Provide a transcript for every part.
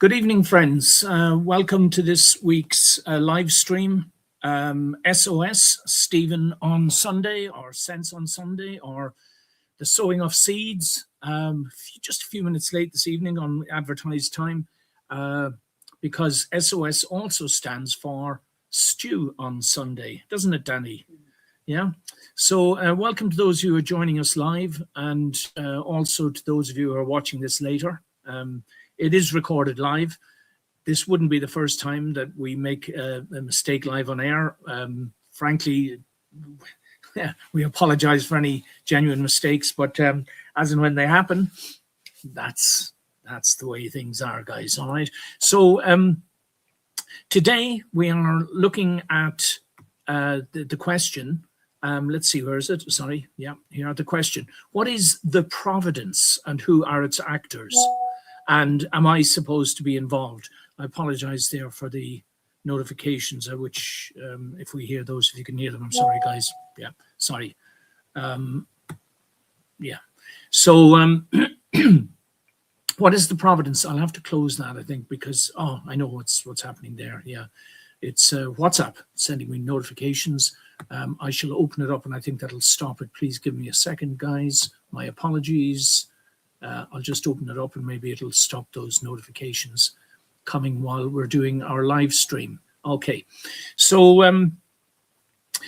Good evening, friends. Welcome to this week's live stream. S.O.S, Stephen on Sunday, or Sense on Sunday, or the Sowing of Seeds. Just a few minutes late this evening on advertised time, because S.O.S also stands for Stew on Sunday, doesn't it, Danny? Yeah. So welcome to those who are joining us live, and also to those of you who are watching this later. It is recorded live. This wouldn't be the first time that we make a mistake live on air. Frankly, we apologize for any genuine mistakes, but as and when they happen, that's the way things are, guys. All right. So today we are looking at the question. Let's see, where is it? Sorry. Yeah, here are the question. What is the providence and who are its actors? And am I supposed to be involved? I apologize there for the notifications, which if we hear those, if you can hear them, I'm sorry, guys. Yeah, sorry. Yeah. So what is the providence? I'll have to close that, I think, because, oh, I know what's happening there. Yeah, it's WhatsApp sending me notifications. I shall open it up, and I think that'll stop it. Please give me a second, guys. My apologies. I'll just open it up and maybe it'll stop those notifications coming while we're doing our live stream. Okay, so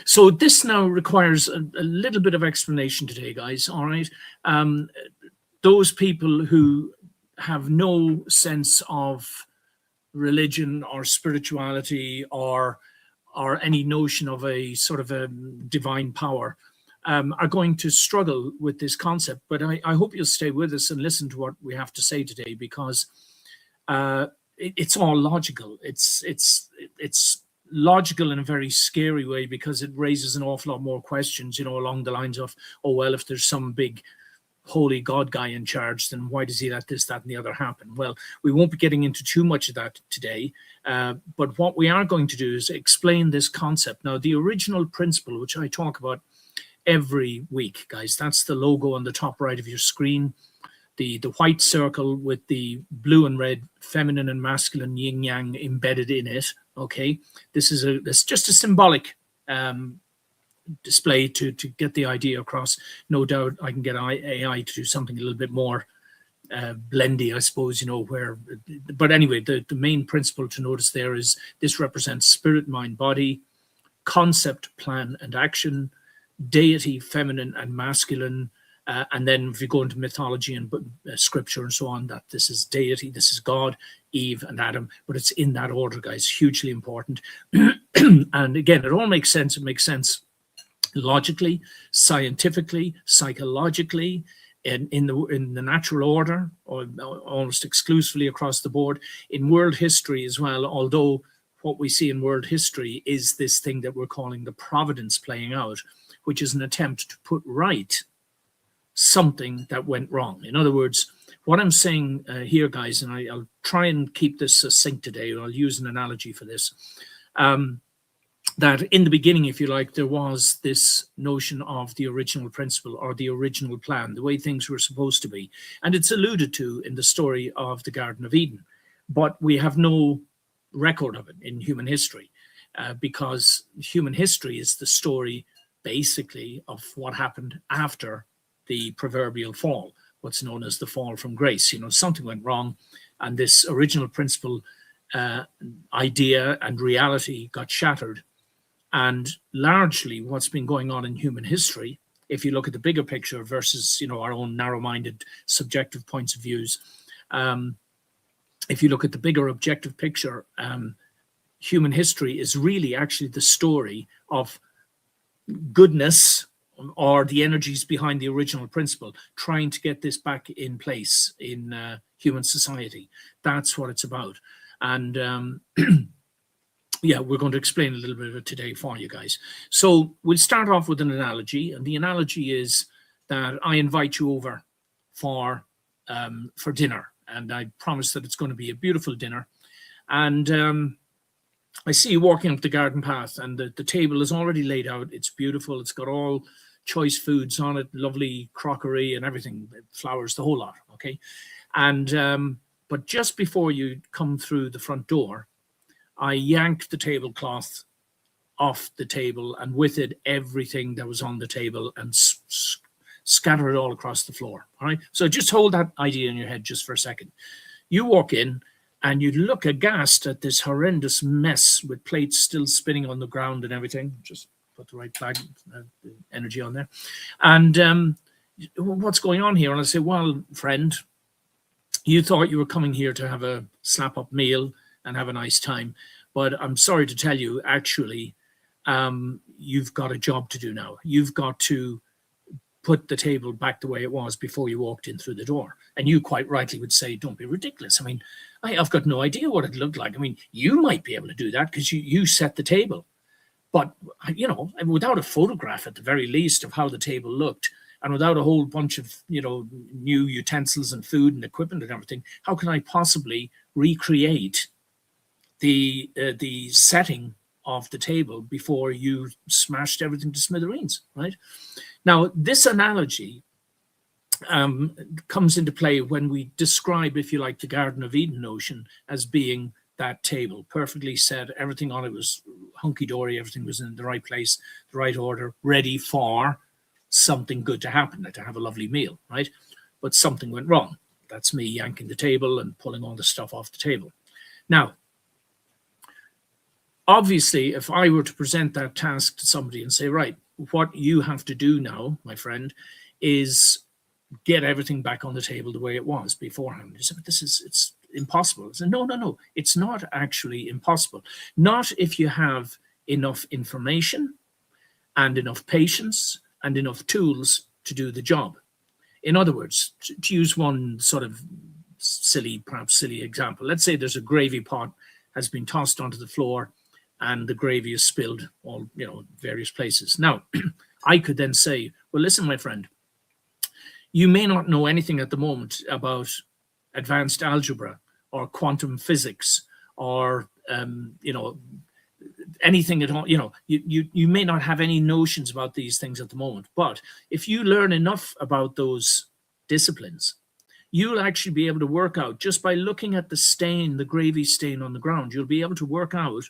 so this now requires a little bit of explanation today, guys. All right, those people who have no sense of religion or spirituality or any notion of a sort of a divine power are going to struggle with this concept, but I hope you'll stay with us and listen to what we have to say today, because it's all logical. It's logical in a very scary way, because it raises an awful lot more questions, you know, along the lines of, oh, well, if there's some big holy God guy in charge, then why does he let this, that, and the other happen? Well, we won't be getting into too much of that today, but what we are going to do is explain this concept. Now, the original principle, which I talk about every week, guys, that's the logo on the top right of your screen, the white circle with the blue and red feminine and masculine yin yang embedded in it. Okay, this is just a symbolic display to get the idea across. No doubt I can get AI to do something a little bit more blendy, I suppose, you know, where, but anyway, the main principle to notice there is this represents spirit, mind, body, concept, plan, and action, deity, feminine and masculine, and then if you go into mythology and scripture and so on, that this is deity, this is God, Eve and Adam, but it's in that order, guys. Hugely important. And again, it all makes sense. It makes sense logically, scientifically, psychologically, in the natural order, or almost exclusively across the board, in world history as well, although what we see in world history is this thing that we're calling the providence playing out, which is an attempt to put right something that went wrong. In other words, what I'm saying here, guys, and I'll try and keep this succinct today, or I'll use an analogy for this, that in the beginning, if you like, there was this notion of the original principle or the original plan, the way things were supposed to be. And it's alluded to in the story of the Garden of Eden, but we have no record of it in human history, because human history is the story basically of what happened after the proverbial fall, what's known as the fall from grace. You know, something went wrong, and this original principle idea and reality got shattered. And largely what's been going on in human history, if you look at the bigger picture versus, you know, our own narrow-minded subjective points of views, if you look at the bigger objective picture, human history is really actually the story of goodness, or the energies behind the original principle, trying to get this back in place in human society. That's what it's about. And yeah, we're going to explain a little bit of it today for you guys. So we'll start off with an analogy, and the analogy is that I invite you over for dinner, and I promise that it's going to be a beautiful dinner. And I see you walking up the garden path, and the table is already laid out. It's beautiful. It's got all choice foods on it, lovely crockery and everything, flowers, the whole lot. Okay, and But just before you come through the front door, I yanked the tablecloth off the table, and with it everything that was on the table, and scatter it all across the floor. All right. So just hold that idea in your head just for a second. You walk in and you look aghast at this horrendous mess with plates still spinning on the ground and everything. Just put the right flag, energy on there. And what's going on here? And I say, well, friend, you thought you were coming here to have a slap up meal and have a nice time. But I'm sorry to tell you, actually, you've got a job to do now. You've got to put the table back the way it was before you walked in through the door. And you quite rightly would say, don't be ridiculous. I mean, I've got no idea what it looked like. I mean, you might be able to do that because you set the table. But, you know, without a photograph at the very least of how the table looked, and without a whole bunch of, you know, new utensils and food and equipment and everything, how can I possibly recreate the setting of the table before you smashed everything to smithereens, right? Now, this analogy comes into play when we describe, if you like, the Garden of Eden notion as being that table, perfectly set, everything on it was hunky-dory, everything was in the right place, the right order, ready for something good to happen, to have a lovely meal, right? But something went wrong. That's me yanking the table and pulling all the stuff off the table. Now, obviously, if I were to present that task to somebody and say, right, what you have to do now, my friend, is get everything back on the table the way it was beforehand. You say, but it's impossible. I say, no, it's not actually impossible. Not if you have enough information and enough patience and enough tools to do the job. In other words, to use one sort of perhaps silly example, let's say there's a gravy pot has been tossed onto the floor and the gravy is spilled all, you know, various places. Now, I could then say, well, listen, my friend, you may not know anything at the moment about advanced algebra or quantum physics or, you know, anything at all. You know, you may not have any notions about these things at the moment, but if you learn enough about those disciplines, you'll actually be able to work out, just by looking at the stain, the gravy stain on the ground, you'll be able to work out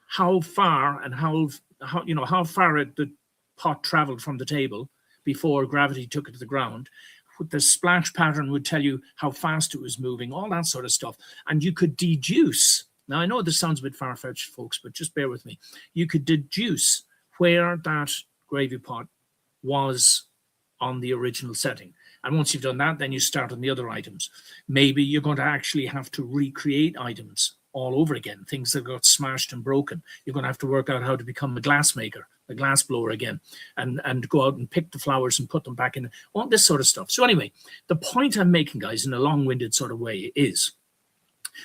how far and how far the pot traveled from the table before gravity took it to the ground. The splash pattern would tell you how fast it was moving, all that sort of stuff. And you could deduce, now I know this sounds a bit far-fetched, folks, but just bear with me. You could deduce where that gravy pot was on the original setting. And once you've done that, then you start on the other items. Maybe you're going to actually have to recreate items all over again, things that got smashed and broken. You're going to have to work out how to become a glass maker, a glass blower again, and go out and pick the flowers and put them back in, all this sort of stuff. So anyway, the point I'm making, guys, in a long-winded sort of way is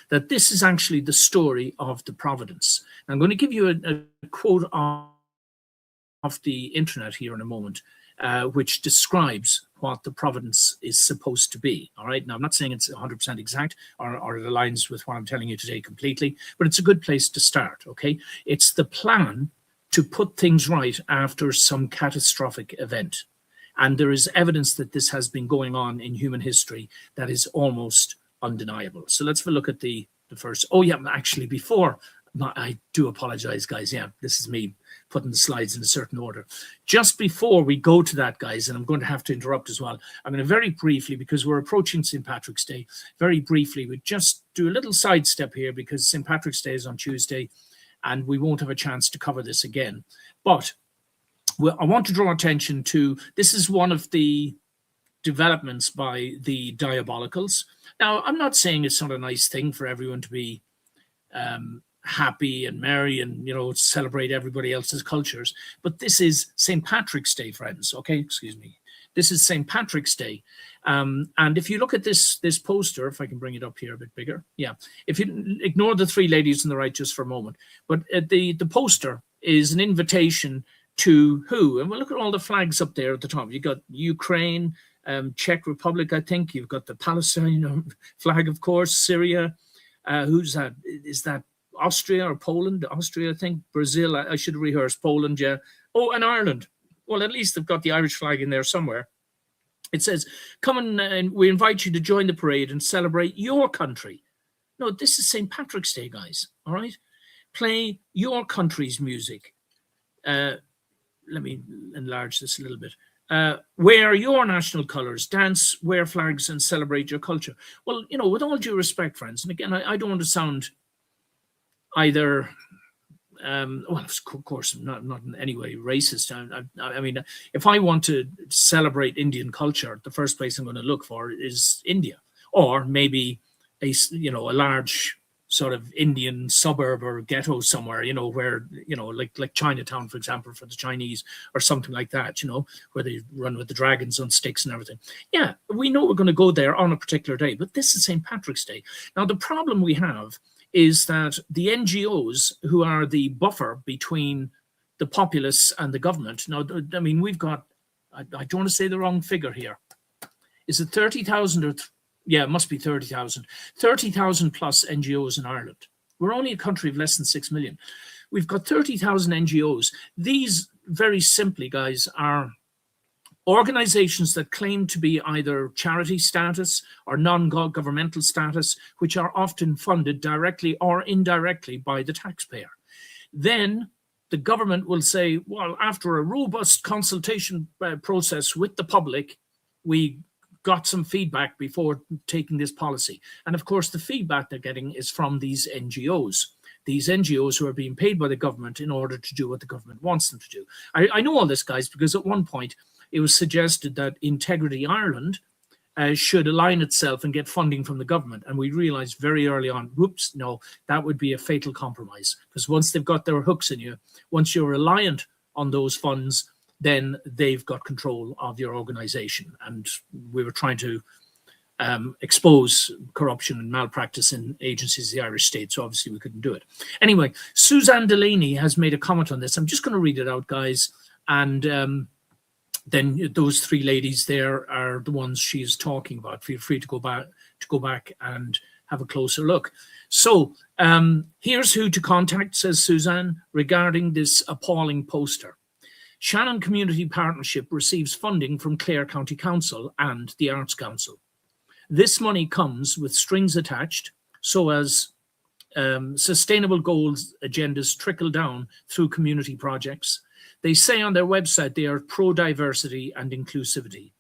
that this is actually the story of the Providence. I'm going to give you a quote off the internet here in a moment, which describes what the Providence is supposed to be. All right. Now, I'm not saying it's 100% exact or it aligns with what I'm telling you today completely, but it's a good place to start. Okay. It's the plan to put things right after some catastrophic event. And there is evidence that this has been going on in human history that is almost undeniable. So let's have a look at the first. Oh, yeah, actually, before, I do apologize, guys. Yeah, this is me putting the slides in a certain order. Just before we go to that, guys, and I'm going to have to interrupt as well, I'm going to very briefly, because we're approaching St. Patrick's Day, very briefly, we just do a little sidestep here because St. Patrick's Day is on Tuesday and we won't have a chance to cover this again. But I want to draw attention to, this is one of the developments by the Diabolicals. Now, I'm not saying it's not a nice thing for everyone to be happy and merry and, you know, celebrate everybody else's cultures, but this is St. Patrick's Day, friends. Okay, excuse me. This is St. Patrick's Day. And if you look at this poster, if I can bring it up here a bit bigger. Yeah, if you ignore the three ladies on the right just for a moment, but the poster is an invitation to who? And we'll look at all the flags up there at the top. You've got Ukraine, Czech Republic, I think. You've got the Palestine flag, of course, Syria. Who's that? Is that Austria or Poland? Austria, I think. Brazil, I should rehearse. Poland, yeah. Oh, and Ireland. Well, at least they've got the Irish flag in there somewhere. It says, come and we invite you to join the parade and celebrate your country. No, this is St. Patrick's Day, guys, all right? Play your country's music. Let me enlarge this a little bit. Wear your national colours, dance, wear flags, and celebrate your culture. Well, you know, with all due respect, friends, and again, I don't want to sound either... well, of course, not in any way racist. I mean, if I want to celebrate Indian culture, the first place I'm going to look for is India, or maybe a large sort of Indian suburb or ghetto somewhere, you know, where, you know, like Chinatown, for example, for the Chinese, or something like that, you know, where they run with the dragons on sticks and everything. Yeah, we know we're going to go there on a particular day, but this is St. Patrick's Day. Now, the problem we have is that the NGOs, who are the buffer between the populace and the government. Now, I mean, we've got, I don't want to say the wrong figure here. Is it 30,000 or, yeah, it must be 30,000. 30,000 plus NGOs in Ireland. We're only a country of less than 6 million. We've got 30,000 NGOs. These, very simply, guys, are organizations that claim to be either charity status or non-governmental status, which are often funded directly or indirectly by the taxpayer. Then the government will say, well, after a robust consultation process with the public, we got some feedback before taking this policy. And of course, the feedback they're getting is from these NGOs. These NGOs who are being paid by the government in order to do what the government wants them to do. I know all this, guys, because at one point, it was suggested that Integrity Ireland should align itself and get funding from the government. And we realized very early on, whoops, no, that would be a fatal compromise. Because once they've got their hooks in you, once you're reliant on those funds, then they've got control of your organization. And we were trying to expose corruption and malpractice in agencies of the Irish state. So obviously we couldn't do it. Anyway, Suzanne Delaney has made a comment on this. I'm just going to read it out, guys. And then those three ladies there are the ones she is talking about. Feel free to go back and have a closer look. So here's who to contact, says Suzanne, regarding this appalling poster. Shannon Community Partnership receives funding from Clare County Council and the Arts Council. This money comes with strings attached, so as sustainable goals agendas trickle down through community projects. They say on their website they are pro-diversity and inclusivity.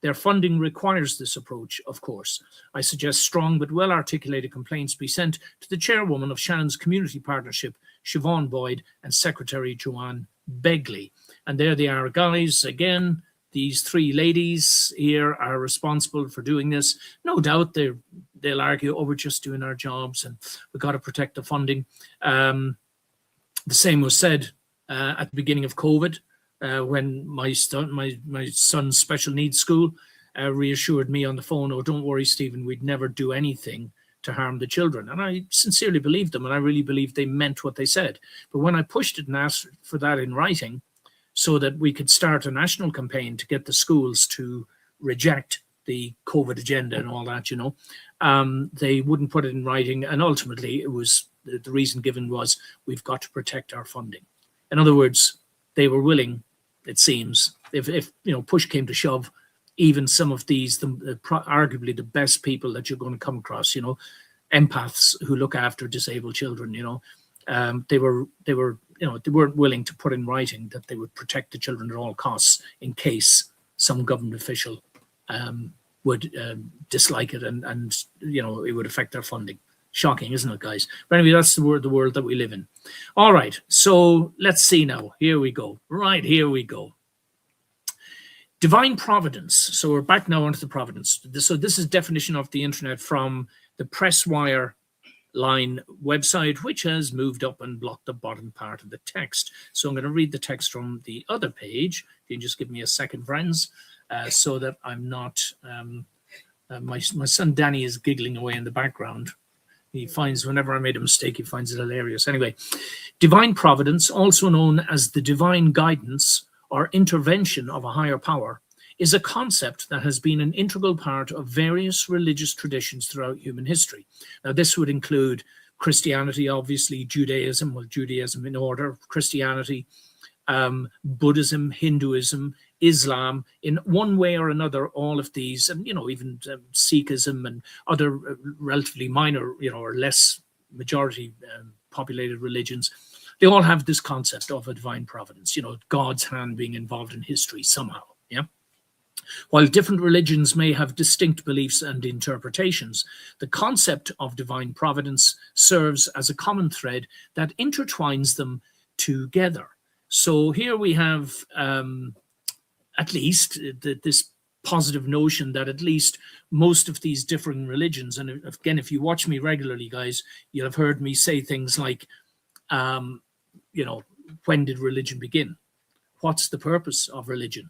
Their funding requires this approach, of course. I suggest strong but well-articulated complaints be sent to the chairwoman of Shannon's Community Partnership, Siobhan Boyd, and Secretary Joanne Begley. And there they are, guys. Again, these three ladies here are responsible for doing this. No doubt they'll argue, oh, we're just doing our jobs and we've got to protect the funding. The same was said at the beginning of COVID, when my son's special needs school reassured me on the phone, oh, don't worry, Stephen, we'd never do anything to harm the children. And I sincerely believed them, and I really believed they meant what they said. But when I pushed it and asked for that in writing so that we could start a national campaign to get the schools to reject the COVID agenda and all that, you know, they wouldn't put it in writing. And ultimately, it was the reason given was we've got to protect our funding. In other words, they were willing, it seems, if you know, push came to shove, even some of these, arguably the best people that you're going to come across, you know, empaths who look after disabled children, you know, they weren't willing to put in writing that they would protect the children at all costs in case some government official would dislike it and you know, it would affect their funding. Shocking, isn't it, guys? But anyway, that's the world that we live in. All right, so let's see now. Here we go. Right, here we go. Divine providence. So we're back now onto the providence. So this is definition of the internet from the Presswire line website, which has moved up and blocked the bottom part of the text. So I'm going to read the text from the other page. You can just give me a second, friends, so that I'm not... my son Danny is giggling away in the background. He finds, whenever I made a mistake, he finds it hilarious. Anyway, divine providence, also known as the divine guidance or intervention of a higher power, is a concept that has been an integral part of various religious traditions throughout human history. Now, this would include Christianity, obviously, Judaism in order, Christianity, Buddhism, Hinduism, Islam, in one way or another, all of these, and even Sikhism and other relatively minor, or less majority populated religions, they all have this concept of a divine providence, God's hand being involved in history somehow. Yeah. While different religions may have distinct beliefs and interpretations, the concept of divine providence serves as a common thread that intertwines them together. So here we have at least this positive notion that at least most of these differing religions, and again, if you watch me regularly, guys, you'll have heard me say things like, when did religion begin? What's the purpose of religion?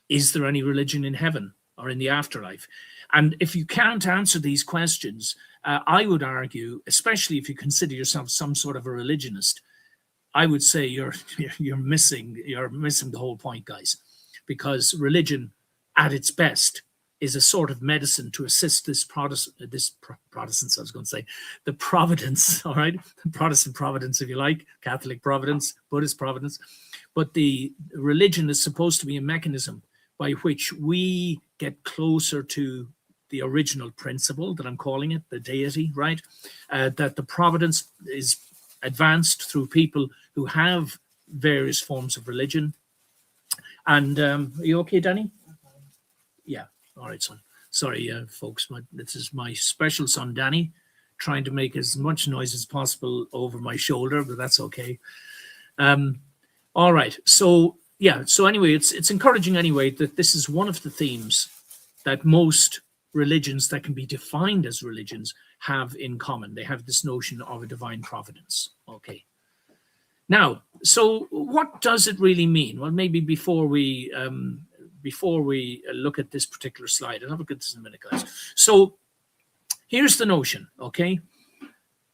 Is there any religion in heaven or in the afterlife? And if you can't answer these questions, I would argue, especially if you consider yourself some sort of a religionist, I would say you're missing the whole point, guys, because religion, at its best, is a sort of medicine to assist this Protestants, I was going to say, the providence, all right, Protestant providence, if you like, Catholic providence, Buddhist providence, but the religion is supposed to be a mechanism by which we get closer to the original principle that I'm calling it, the deity, right? That the providence is advanced through people who have various forms of religion. And are you okay, Danny? Yeah. All right, son. Sorry, folks. This is my special son, Danny, trying to make as much noise as possible over my shoulder, but that's okay. All right. So, yeah. So anyway, it's encouraging anyway that this is one of the themes that most religions that can be defined as religions have in common. They have this notion of a divine providence. Okay. Now, so what does it really mean? Well, maybe before we look at this particular slide, I'll have a look at this in a minute, guys. So here's the notion, okay?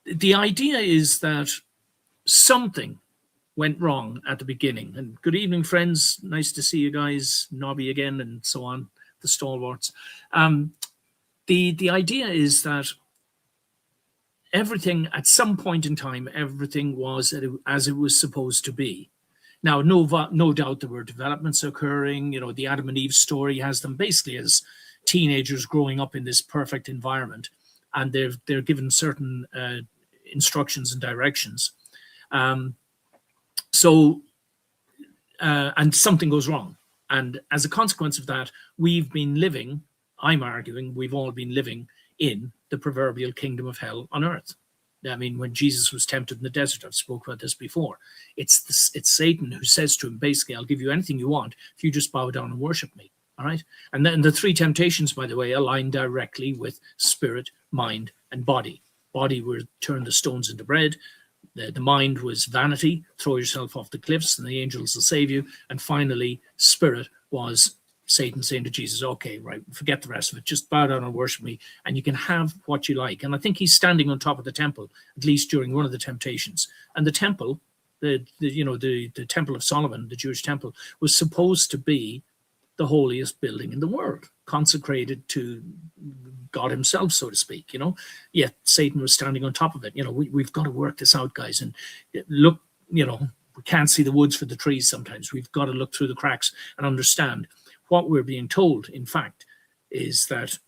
The idea is that something went wrong at the beginning. And good evening, friends. Nice to see you guys, Nobby again, and so on, the stalwarts. The idea is that everything, at some point in time, everything was as it was supposed to be. Now, no doubt there were developments occurring. The Adam and Eve story has them basically as teenagers growing up in this perfect environment, and they're given certain instructions and directions. And something goes wrong. And as a consequence of that, I'm arguing, we've all been living in the proverbial kingdom of hell on earth. I mean, when Jesus was tempted in the desert, I've spoken about this before. It's Satan who says to him, basically, I'll give you anything you want if you just bow down and worship me. All right. And then the three temptations, by the way, align directly with spirit, mind, and body. Body were turn the stones into bread. The mind was vanity, throw yourself off the cliffs and the angels will save you. And finally, spirit was Satan saying to Jesus, okay, right, forget the rest of it. Just bow down and worship me and you can have what you like. And I think he's standing on top of the temple, at least during one of the temptations. And the temple, the Temple of Solomon, the Jewish temple, was supposed to be the holiest building in the world, consecrated to God himself, so to speak, Yet Satan was standing on top of it. We've got to work this out, guys. And look, we can't see the woods for the trees sometimes. We've got to look through the cracks and understand what we're being told, in fact, is that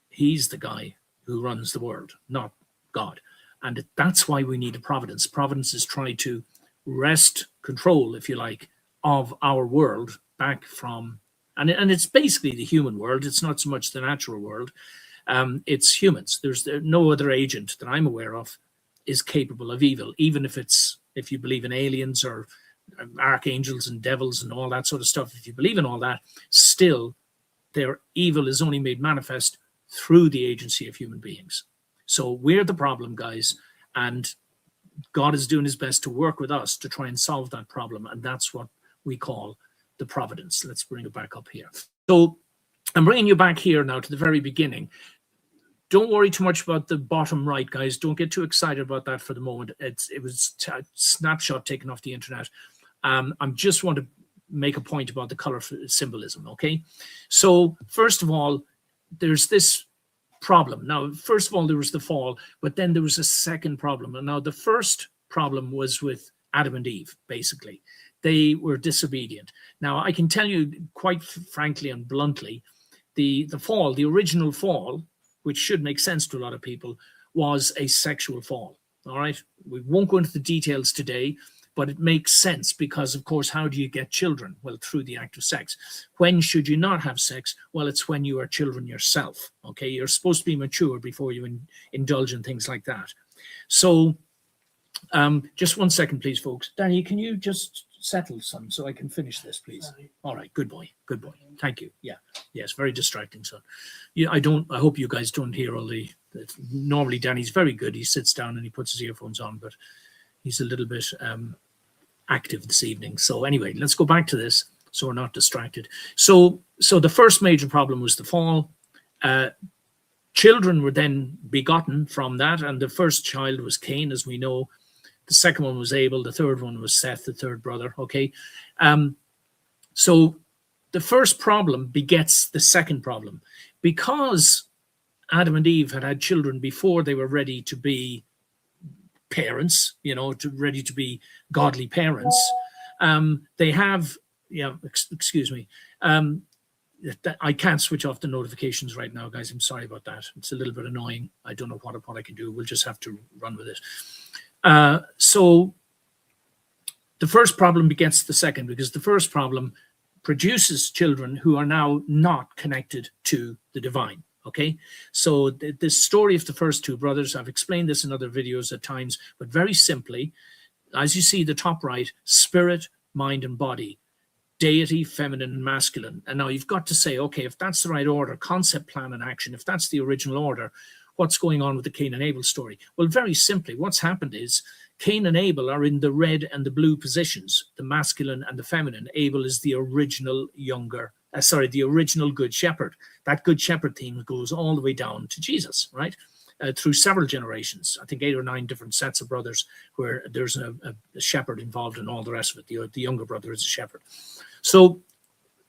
he's the guy who runs the world, not God. And that's why we need a providence. Providence is trying to wrest control, if you like, of our world back from, and it's basically the human world. It's not so much the natural world. It's humans. There's no other agent that I'm aware of is capable of evil, even if you believe in aliens or archangels and devils and all that sort of stuff. If you believe in all that, still their evil is only made manifest through the agency of human beings. So we're the problem, guys, and God is doing his best to work with us to try and solve that problem, and that's what we call the providence. Let's bring it back up here. So I'm bringing you back here now to the very beginning. Don't worry too much about the bottom right, guys. Don't get too excited about that for the moment. It was a snapshot taken off the internet. I just want to make a point about the color symbolism, okay? So first of all, there's this problem. Now, first of all, there was the fall, but then there was a second problem. And now the first problem was with Adam and Eve, basically. they were disobedient. Now, I can tell you quite frankly and bluntly, the fall, the original fall, which should make sense to a lot of people, was a sexual fall. All right. We won't go into the details today, but it makes sense because, of course, how do you get children? Well, through the act of sex. When should you not have sex? Well, it's when you are children yourself. Okay. You're supposed to be mature before you indulge in things like that. So just 1 second, please, folks. Danny, can you just settle some so I can finish this, please? All right. Good boy. Good boy. Thank you. Yeah. Yes. Very distracting, son. Yeah. I hope you guys don't hear all the normally Danny's very good. He sits down and he puts his earphones on, but he's a little bit active this evening. So anyway, let's go back to this so we're not distracted. So the first major problem was the fall. Children were then begotten from that, and the first child was Cain, as we know. The second one was Abel. The third one was Seth, the third brother. Okay. So the first problem begets the second problem. Because Adam and Eve had children before they were ready to be parents, ready to be godly parents. They have, excuse me. I can't switch off the notifications right now, guys. I'm sorry about that. It's a little bit annoying. I don't know what I can do. We'll just have to run with it. So the first problem begets the second, because the first problem produces children who are now not connected to the divine. Okay, so the story of the first two brothers, I've explained this in other videos at times, but very simply, as you see the top right, spirit, mind, and body, deity, feminine, and masculine. And now you've got to say, okay, if that's the right order, concept, plan, and action, if that's the original order, what's going on with the Cain and Abel story? Well, very simply, what's happened is Cain and Abel are in the red and the blue positions, the masculine and the feminine. Abel is the original the original good shepherd. That good shepherd theme goes all the way down to Jesus, right? Through several generations, I think 8 or 9 different sets of brothers where there's a shepherd involved in all the rest of it. The younger brother is a shepherd. So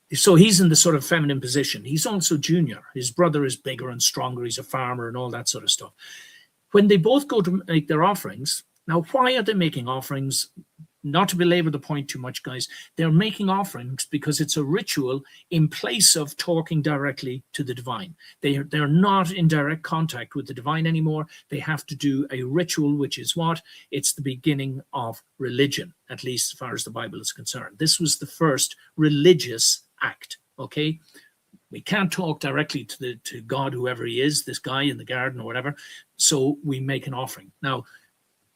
he's in the sort of feminine position. He's also junior. His brother is bigger and stronger. He's a farmer and all that sort of stuff. When they both go to make their offerings, now why are they making offerings? Not to belabor the point too much, guys, they're making offerings because it's a ritual in place of talking directly to the divine. They're not in direct contact with the divine anymore. They have to do a ritual, which is what? It's the beginning of religion, at least as far as the Bible is concerned. This was the first religious act, okay? We can't talk directly to God, whoever he is, this guy in the garden or whatever, so we make an offering. Now,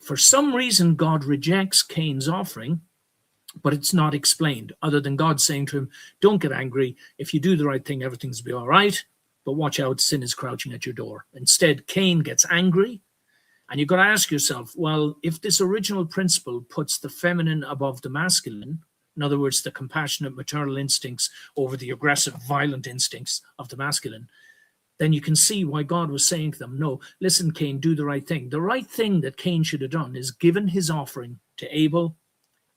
for some reason, God rejects Cain's offering, but it's not explained, other than God saying to him, don't get angry. If you do the right thing, everything's will be all right, but watch out, sin is crouching at your door. Instead, Cain gets angry, and you've got to ask yourself, well, if this original principle puts the feminine above the masculine, in other words, the compassionate maternal instincts over the aggressive, violent instincts of the masculine, then you can see why God was saying to them, no, listen, Cain, do the right thing. The right thing that Cain should have done is given his offering to Abel,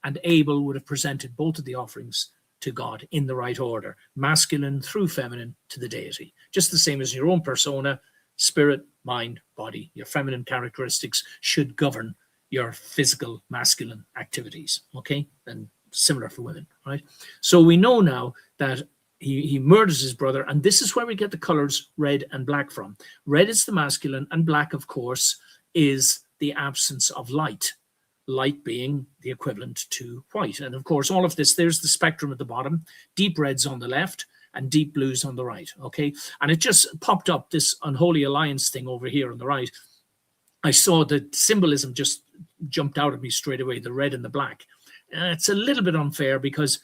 and Abel would have presented both of the offerings to God in the right order, masculine through feminine to the deity. Just the same as your own persona, spirit, mind, body, your feminine characteristics should govern your physical masculine activities, okay? And similar for women, right? So we know now that he murders his brother, and this is where we get the colors red and black from. Red is the masculine, and black, of course, is the absence of light. Light being the equivalent to white. And of course, all of this, there's the spectrum at the bottom, deep reds on the left and deep blues on the right, okay? And it just popped up, this unholy alliance thing over here on the right. I saw the symbolism just jumped out at me straight away, the red and the black. It's a little bit unfair because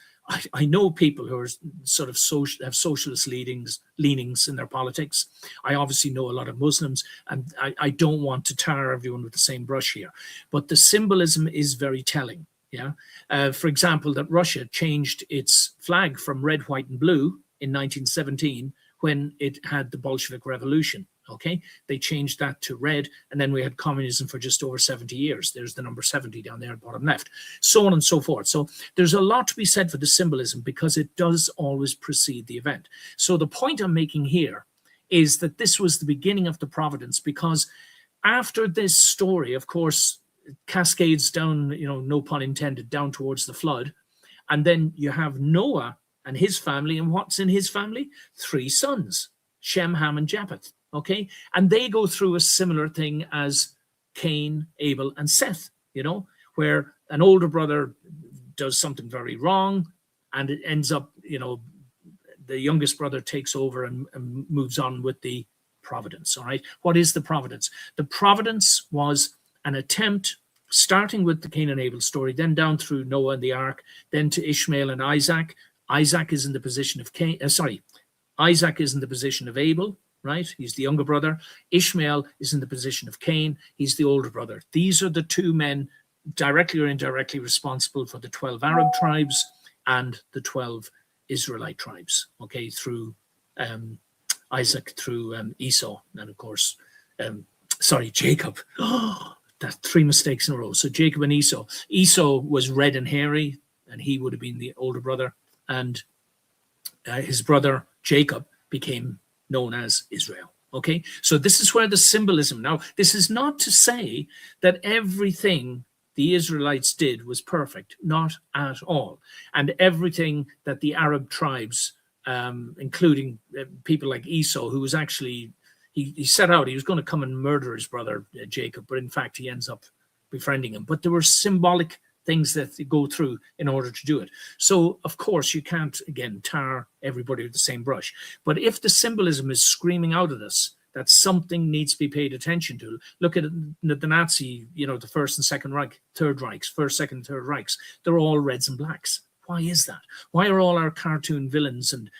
I know people who are sort of have socialist leanings in their politics. I obviously know a lot of Muslims, and I don't want to tar everyone with the same brush here. But the symbolism is very telling. Yeah. For example, that Russia changed its flag from red, white, and blue in 1917 when it had the Bolshevik Revolution. Okay, they changed that to red, and then we had communism for just over 70 years. There's the number 70 down there at the bottom left, so on and so forth. So there's a lot to be said for the symbolism because it does always precede the event. So the point I'm making here is that this was the beginning of the providence, because after this story, of course, cascades down, no pun intended, down towards the flood. And then you have Noah and his family. And what's in his family? 3 sons, Shem, Ham, and Japheth. Okay. And they go through a similar thing as Cain, Abel, and Seth, where an older brother does something very wrong, and it ends up, the youngest brother takes over and moves on with the providence. All right. What is the providence? The providence was an attempt, starting with the Cain and Abel story, then down through Noah and the ark, then to Ishmael and Isaac. Isaac is in the position of Isaac is in the position of Abel, right? He's the younger brother. Ishmael is in the position of Cain. He's the older brother. These are the 2 men directly or indirectly responsible for the 12 Arab tribes and the 12 Israelite tribes, okay, through Isaac, through Esau, and of course, Jacob. That 3 mistakes in a row. So Jacob and Esau. Esau was red and hairy, and he would have been the older brother, and his brother Jacob became known as Israel. Okay, so this is where the symbolism. Now, this is not to say that everything the Israelites did was perfect, not at all. And everything that the Arab tribes, including people like Esau, who was actually, he set out, he was going to come and murder his brother Jacob, but in fact he ends up befriending him. But there were symbolic things that they go through in order to do it. So, of course, you can't, again, tar everybody with the same brush. But if the symbolism is screaming out at us that something needs to be paid attention to, look at the Nazi, the First and Second Reich, Third Reichs, First, Second, and Third Reichs. They're all reds and blacks. Why is that? Why are all our cartoon villains and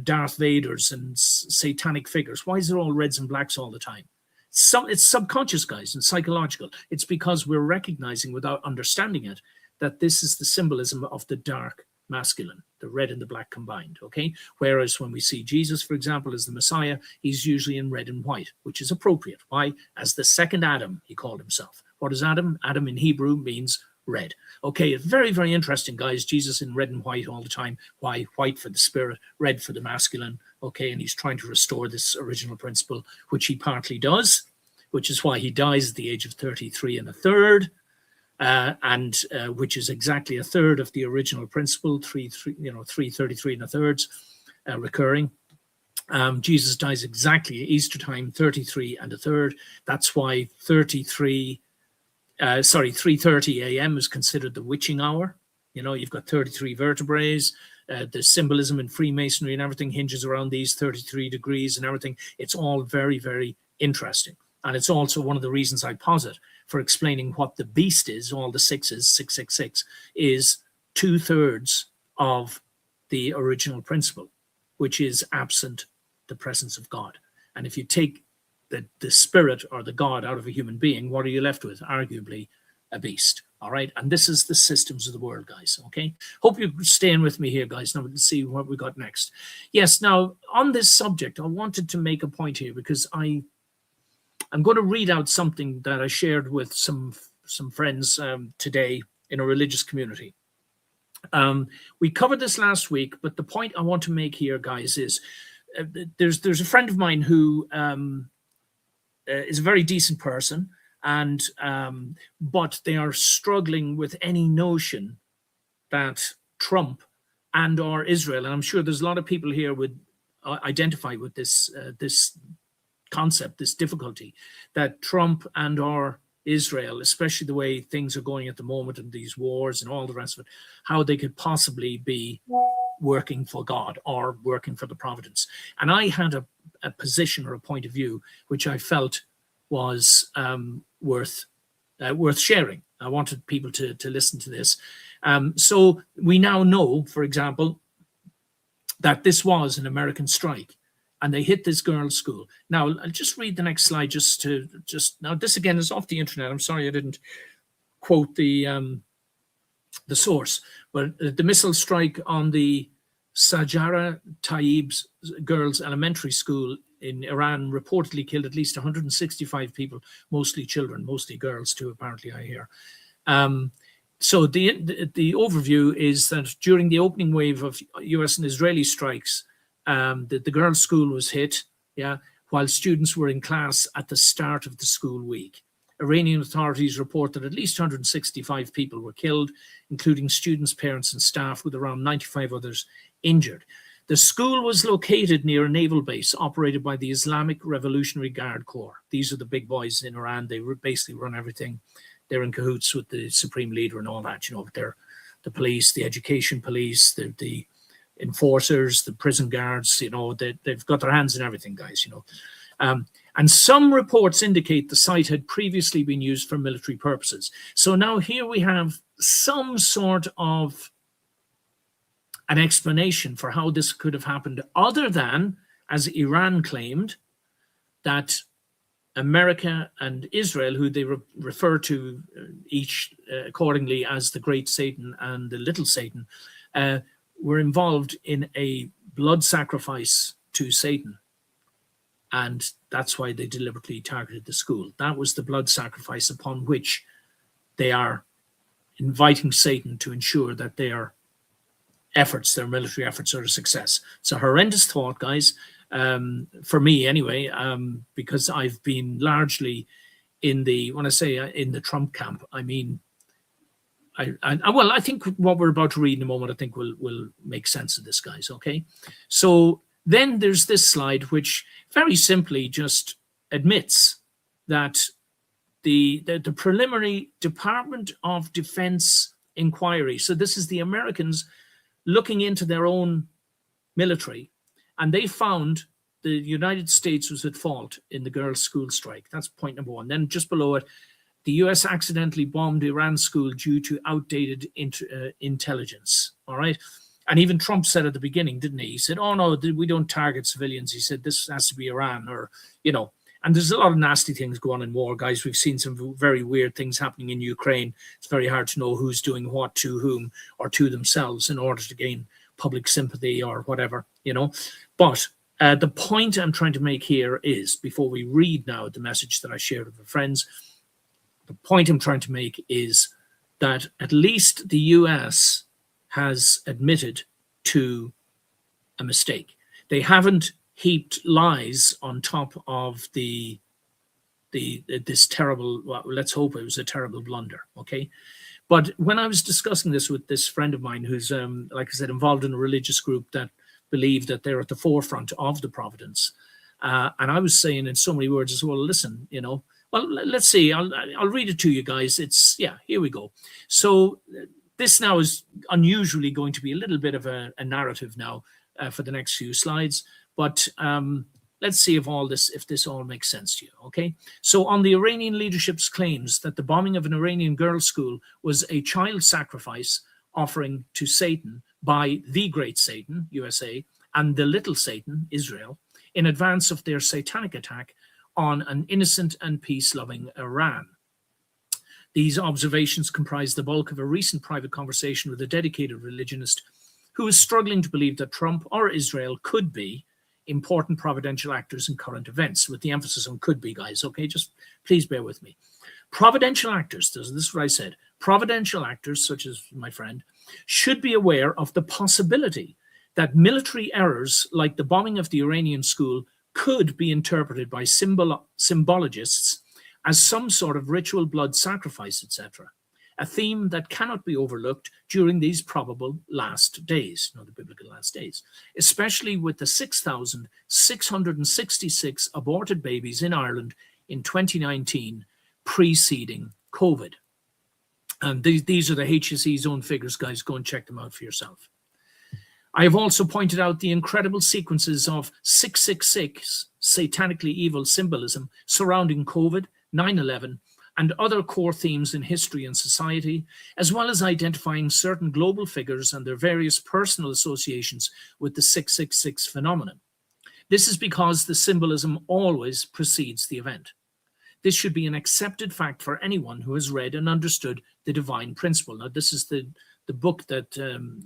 Darth Vaders and satanic figures, why is it all reds and blacks all the time? It's subconscious, guys, and psychological. It's because we're recognizing without understanding it that this is the symbolism of the dark masculine, the red and the black combined, okay? Whereas when we see Jesus, for example, as the Messiah, he's usually in red and white, which is appropriate. Why? As the second Adam, he called himself. What is Adam? Adam in Hebrew means red. Okay, very, very interesting, guys. Jesus in red and white all the time. Why? White for the spirit, red for the masculine. Okay, and he's trying to restore this original principle, which he partly does, which is why he dies at the age of 33 and a third, which is exactly a third of the original principle, 333 and a thirds recurring. Jesus dies exactly Easter time, 33 and a third. That's why 3:30 a.m. is considered the witching hour. You've got 33 vertebrae. The symbolism in Freemasonry and everything hinges around these 33 degrees and everything. It's all very, very interesting. And it's also one of the reasons I posit for explaining what the beast is, all the sixes, 666, is 2/3 of the original principle, which is absent the presence of God. And if you take the spirit or the God out of a human being, what are you left with? Arguably a beast. All right. And this is the systems of the world, guys. Okay. Hope you're staying with me here, guys. Now we can see what we got next. Yes. Now on this subject, I wanted to make a point here because I'm going to read out something that I shared with some friends today in a religious community. We covered this last week, but the point I want to make here, guys, is there's a friend of mine who is a very decent person, and but they are struggling with any notion that Trump and or Israel, and I'm sure there's a lot of people here would identify with this concept, this difficulty, that Trump and or Israel, especially the way things are going at the moment and these wars and all the rest of it, how they could possibly be working for God or working for the providence. And I had a position or a point of view which I felt was worth sharing. I wanted people to listen to this. So we now know, for example, that this was an American strike, and they hit this girls' school. Now, I'll just read the next slide now this again is off the internet. I'm sorry I didn't quote the source, but the missile strike on the Sajara Tayyib's girls' elementary school in Iran reportedly killed at least 165 people, mostly children, mostly girls too, apparently, I hear. So the overview is that during the opening wave of US and Israeli strikes, the girls' school was hit, while students were in class at the start of the school week. Iranian authorities report that at least 165 people were killed, including students, parents, and staff, with around 95 others injured. The school was located near a naval base operated by the Islamic Revolutionary Guard Corps. These are the big boys in Iran. They basically run everything. They're in cahoots with the supreme leader and all that. They're the police, the education police, the enforcers, the prison guards. They've got their hands in everything, guys. And some reports indicate the site had previously been used for military purposes. So now here we have some sort of an explanation for how this could have happened, other than, as Iran claimed, that America and Israel, who they refer to each accordingly as the Great Satan and the Little Satan, were involved in a blood sacrifice to Satan. And that's why they deliberately targeted the school. That was the blood sacrifice upon which they are inviting Satan to ensure that their military efforts, are a success. It's a horrendous thought, guys, for me anyway, because I've been largely when I say in the Trump camp, I mean, I think what we're about to read in a moment, I think will make sense of this, guys, okay? So then there's this slide, which very simply just admits that the preliminary Department of Defense inquiry, so this is the Americans looking into their own military, and they found the United States was at fault in the girls' school strike. That's point number one. Then just below it, the US accidentally bombed Iran's school due to outdated intelligence. All right. And even Trump said at the beginning, didn't he? He said, oh, no, we don't target civilians. He said, this has to be Iran, and there's a lot of nasty things going on in war, guys. We've seen some very weird things happening in Ukraine. It's very hard to know who's doing what to whom or to themselves in order to gain public sympathy or whatever, But the point I'm trying to make here is, before we read now the message that I shared with the friends, the point I'm trying to make is that at least the US has admitted to a mistake. They haven't heaped lies on top of this terrible, well, let's hope it was a terrible blunder, okay? But when I was discussing this with this friend of mine who's, like I said, involved in a religious group that believe that they're at the forefront of the providence, and I was saying in so many words as well, listen, well, let's see, I'll read it to you guys. Here we go. So this now is unusually going to be a little bit of a narrative now for the next few slides. But let's see if this all makes sense to you, okay? So on the Iranian leadership's claims that the bombing of an Iranian girls' school was a child sacrifice offering to Satan by the Great Satan, USA, and the Little Satan, Israel, in advance of their satanic attack on an innocent and peace-loving Iran. These observations comprise the bulk of a recent private conversation with a dedicated religionist who is struggling to believe that Trump or Israel could be important providential actors in current events, with the emphasis on could be, guys, okay? Just please bear with me. Providential actors, this is what I said, providential actors, such as my friend, should be aware of the possibility that military errors like the bombing of the Iranian school could be interpreted by symbologists as some sort of ritual blood sacrifice, etc., a theme that cannot be overlooked during these probable last days, the biblical last days, especially with the 6,666 aborted babies in Ireland in 2019 preceding COVID. And these are the HSE's own figures, guys. Go and check them out for yourself. I have also pointed out the incredible sequences of 666 satanically evil symbolism surrounding COVID, 9/11, and other core themes in history and society, as well as identifying certain global figures and their various personal associations with the 666 phenomenon. This is because the symbolism always precedes the event. This should be an accepted fact for anyone who has read and understood the divine principle. Now, this is the book that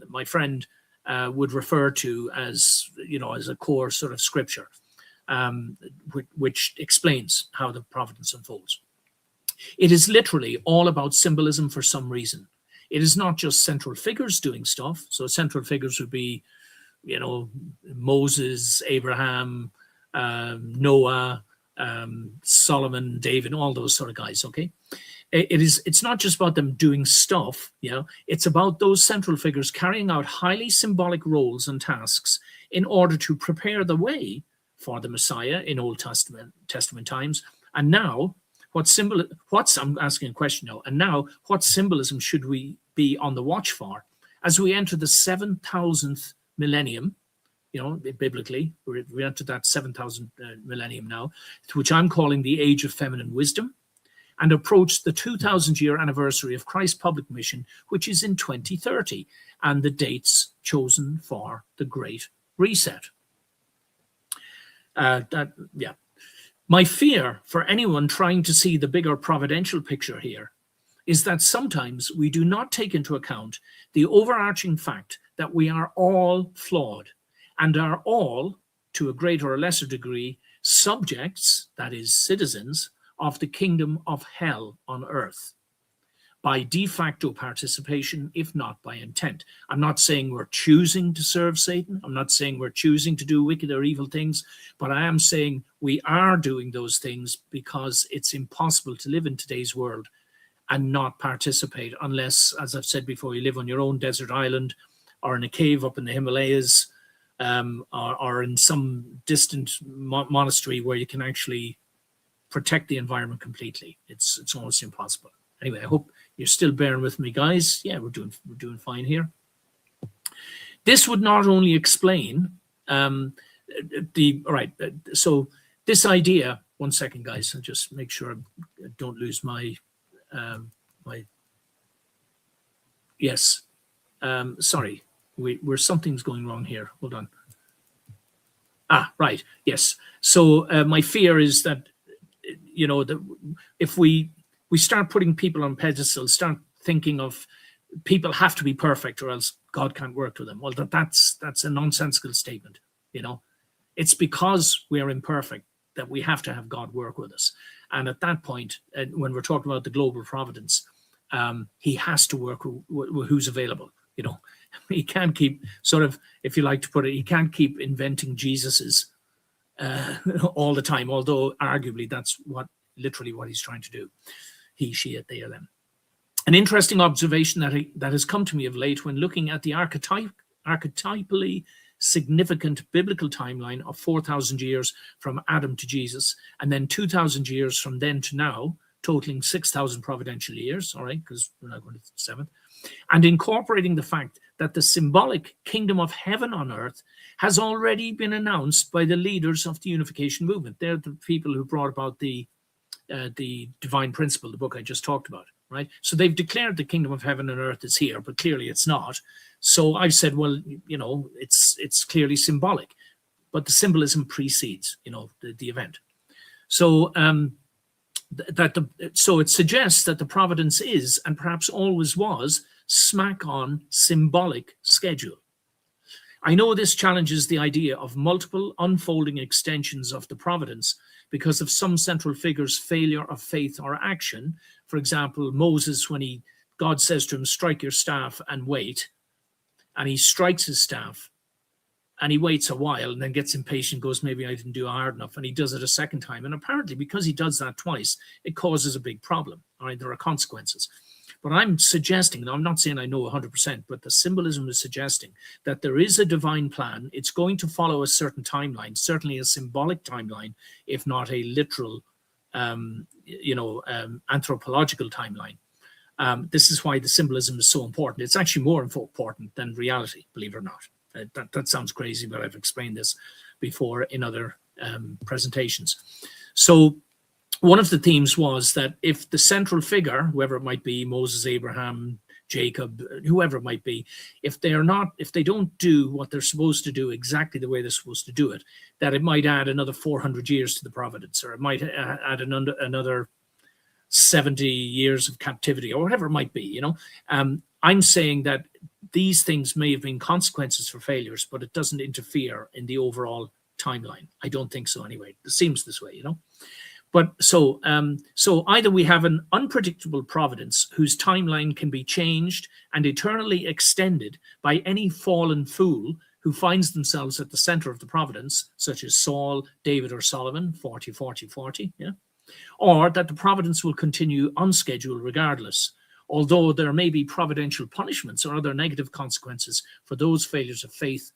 my friend would refer to as, as a core sort of scripture, which explains how the providence unfolds. It is literally all about symbolism for some reason. It is not just central figures doing stuff. So central figures would be, Moses, Abraham, Noah, Solomon, David, all those sort of guys, okay? It's not just about them doing stuff, it's about those central figures carrying out highly symbolic roles and tasks in order to prepare the way for the Messiah in Old Testament times. And now, I'm asking a question now, and now what symbolism should we be on the watch for as we enter the 7,000th millennium? Biblically, we enter that 7,000th millennium now, which I'm calling the age of feminine wisdom, and approach the 2,000-year anniversary of Christ's public mission, which is in 2030, and the dates chosen for the Great Reset. My fear for anyone trying to see the bigger providential picture here is that sometimes we do not take into account the overarching fact that we are all flawed and are all, to a greater or lesser degree, subjects, that is, citizens, of the kingdom of hell on earth by de facto participation, if not by intent. I'm not saying we're choosing to serve Satan. I'm not saying we're choosing to do wicked or evil things, but I am saying we are doing those things because it's impossible to live in today's world and not participate unless, as I've said before, you live on your own desert island or in a cave up in the Himalayas, or in some distant monastery where you can actually protect the environment completely. It's almost impossible. Anyway, I hope you're still bearing with me, guys. Yeah, we're doing fine here. This would not only explain so this idea. One second, guys. I'll just make sure I don't lose my yes. Sorry, something's going wrong here. Hold on. Right. Yes. So my fear is that if we start putting people on pedestals, start thinking of people have to be perfect or else God can't work with them. Well, that's a nonsensical statement. It's because we are imperfect that we have to have God work with us. And at that point, when we're talking about the global providence, he has to work with who's available. He can't keep if you like to put it, he can't keep inventing Jesus's all the time, although arguably that's literally what he's trying to do. He, she, it, they, or them. An interesting observation that has come to me of late when looking at the archetypally significant biblical timeline of 4,000 years from Adam to Jesus, and then 2,000 years from then to now, totaling 6,000 providential years, all right, because we're not going to the 7th, and incorporating the fact that the symbolic kingdom of heaven on earth has already been announced by the leaders of the unification movement. They're the people who brought about the divine principle, the book I just talked about, right? So they've declared the kingdom of heaven and earth is here, but clearly it's not. So I've said, well, it's clearly symbolic, but the symbolism precedes, the event. So so it suggests that the providence is, and perhaps always was, smack on symbolic schedule. I know this challenges the idea of multiple unfolding extensions of the providence because of some central figure's failure of faith or action. For example, Moses, when God says to him, strike your staff and wait, and he strikes his staff and he waits a while and then gets impatient, goes, maybe I didn't do hard enough, and he does it a second time. And apparently because he does that twice, it causes a big problem. All right, there are consequences. But I'm suggesting, and I'm not saying I know 100%, but the symbolism is suggesting that there is a divine plan. It's going to follow a certain timeline, certainly a symbolic timeline, if not a literal, anthropological timeline. This is why the symbolism is so important. It's actually more important than reality, believe it or not. That sounds crazy, but I've explained this before in other presentations. So one of the themes was that if the central figure, whoever it might be, Moses, Abraham, Jacob, whoever it might be, if they don't do what they're supposed to do exactly the way they're supposed to do it, that it might add another 400 years to the providence, or it might add another 70 years of captivity, or whatever it might be. I'm saying that these things may have been consequences for failures, but it doesn't interfere in the overall timeline. I don't think so anyway. It seems this way, But so either we have an unpredictable providence whose timeline can be changed and eternally extended by any fallen fool who finds themselves at the center of the providence, such as Saul, David, or Solomon, 40, 40, 40, yeah? or that the providence will continue on schedule regardless, although there may be providential punishments or other negative consequences for those failures of faith,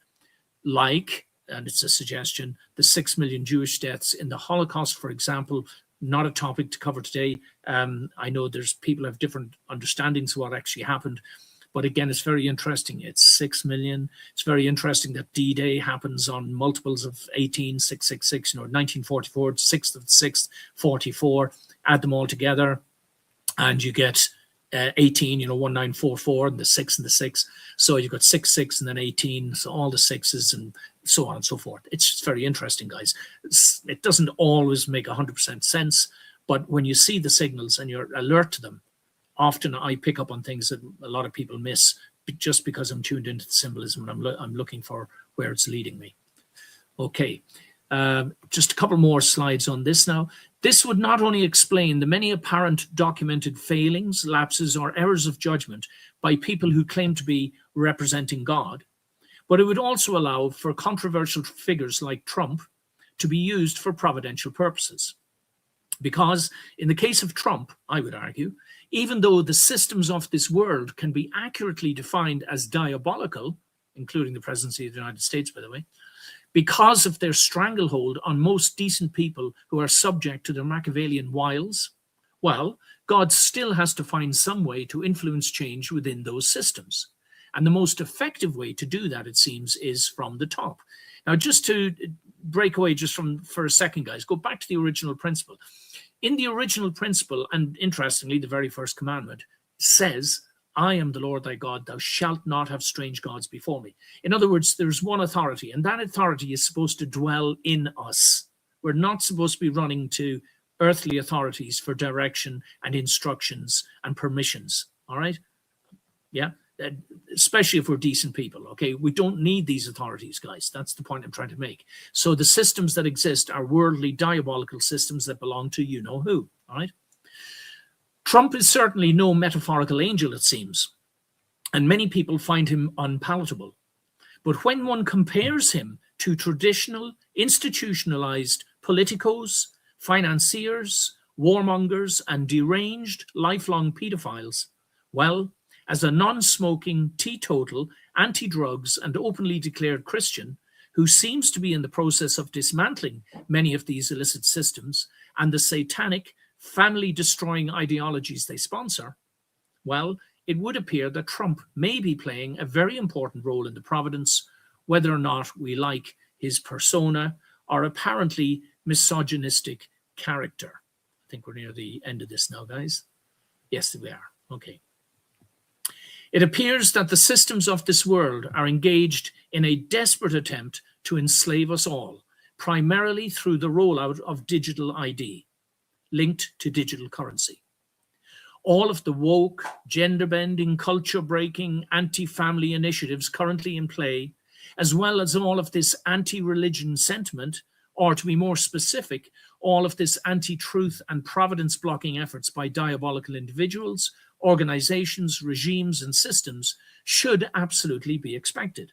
like, and it's a suggestion, the 6 million Jewish deaths in the Holocaust, for example. Not a topic to cover today. I know there's people have different understandings of what actually happened, but again, it's very interesting. It's 6 million. It's very interesting that D-Day happens on multiples of 18,666, 1944, 6th of the 6th, 44. Add them all together, and you get 18, 1944, and the 6 and the 6. So you've got 6, 6, and then 18. So all the 6s and so on and so forth. It's just very interesting, guys. It doesn't always make 100% sense, but when you see the signals and you're alert to them, often I pick up on things that a lot of people miss just because I'm tuned into the symbolism and I'm looking for where it's leading me. Okay, just a couple more slides on this now. This would not only explain the many apparent documented failings, lapses, or errors of judgment by people who claim to be representing God, but it would also allow for controversial figures like Trump to be used for providential purposes. Because in the case of Trump, I would argue, even though the systems of this world can be accurately defined as diabolical, including the presidency of the United States, by the way, because of their stranglehold on most decent people who are subject to their Machiavellian wiles, well, God still has to find some way to influence change within those systems. And the most effective way to do that, it seems, is from the top. Now, just to break away for a second, guys, go back to the original principle. In the original principle, and interestingly, the very first commandment says, I am the Lord thy God, thou shalt not have strange gods before me. In other words, there's one authority, and that authority is supposed to dwell in us. We're not supposed to be running to earthly authorities for direction and instructions and permissions, all right? Yeah, especially if we're decent people, okay? We don't need these authorities, guys. That's the point I'm trying to make. So the systems that exist are worldly, diabolical systems that belong to you-know-who, all right? Trump is certainly no metaphorical angel, it seems, and many people find him unpalatable. But when one compares him to traditional, institutionalized politicos, financiers, warmongers, and deranged, lifelong pedophiles, well, as a non-smoking, teetotal, anti-drugs, and openly declared Christian who seems to be in the process of dismantling many of these illicit systems and the satanic, family-destroying ideologies they sponsor, well, it would appear that Trump may be playing a very important role in the providence, whether or not we like his persona or apparently misogynistic character. I think we're near the end of this now, guys. Yes, we are. Okay. It appears that the systems of this world are engaged in a desperate attempt to enslave us all, primarily through the rollout of digital ID, linked to digital currency. All of the woke, gender-bending, culture-breaking, anti-family initiatives currently in play, as well as all of this anti-religion sentiment, or to be more specific, all of this anti-truth and providence-blocking efforts by diabolical individuals, organizations, regimes, and systems should absolutely be expected.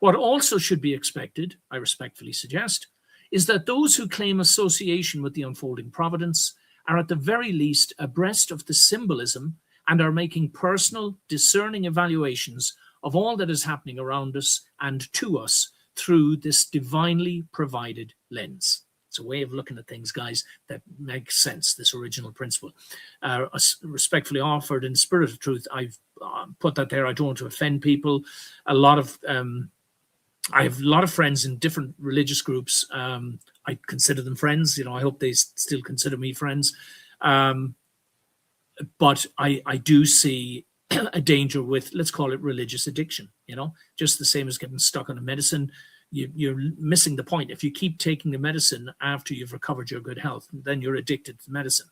What also should be expected, I respectfully suggest, is that those who claim association with the unfolding providence are at the very least abreast of the symbolism and are making personal, discerning evaluations of all that is happening around us and to us through this divinely provided lens. It's a way of looking at things, guys, that makes sense, this original principle. Respectfully offered in spirit of truth, I've put that there. I don't want to offend people. I have a lot of friends in different religious groups. I consider them friends. I hope they still consider me friends. But I do see a danger with, let's call it religious addiction, just the same as getting stuck on a medicine. You're missing the point. If you keep taking the medicine after you've recovered your good health, then you're addicted to medicine,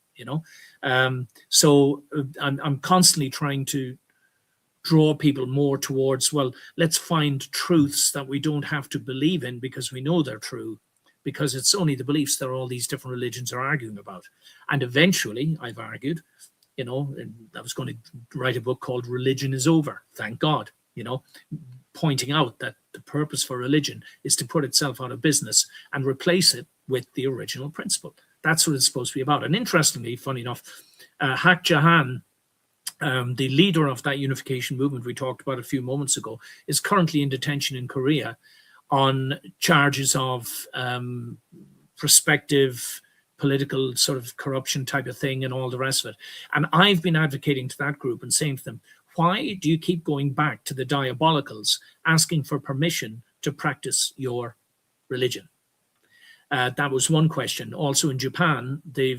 So I'm constantly trying to draw people more towards, well, let's find truths that we don't have to believe in because we know they're true, because it's only the beliefs that all these different religions are arguing about. And eventually, I've argued, and I was going to write a book called Religion is Over, thank God, pointing out that the purpose for religion is to put itself out of business and replace it with the original principle. That's what it's supposed to be about. And interestingly, funny enough, Hak Jahan, the leader of that unification movement we talked about a few moments ago, is currently in detention in Korea on charges of prospective political sort of corruption type of thing and all the rest of it. And I've been advocating to that group and saying to them, why do you keep going back to the diabolicals, asking for permission to practice your religion? That was one question. Also in Japan, the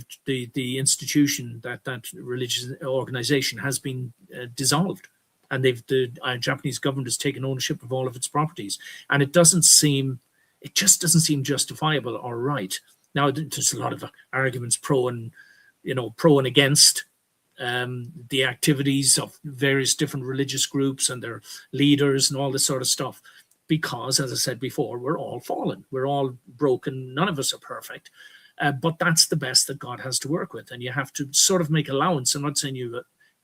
institution, that religious organization has been dissolved, and the Japanese government has taken ownership of all of its properties, and it just doesn't seem justifiable or right. Now there's a lot of arguments pro and against the activities of various different religious groups and their leaders and all this sort of stuff. Because, as I said before, we're all fallen. We're all broken. None of us are perfect. But that's the best that God has to work with. And you have to sort of make allowance. I'm not saying you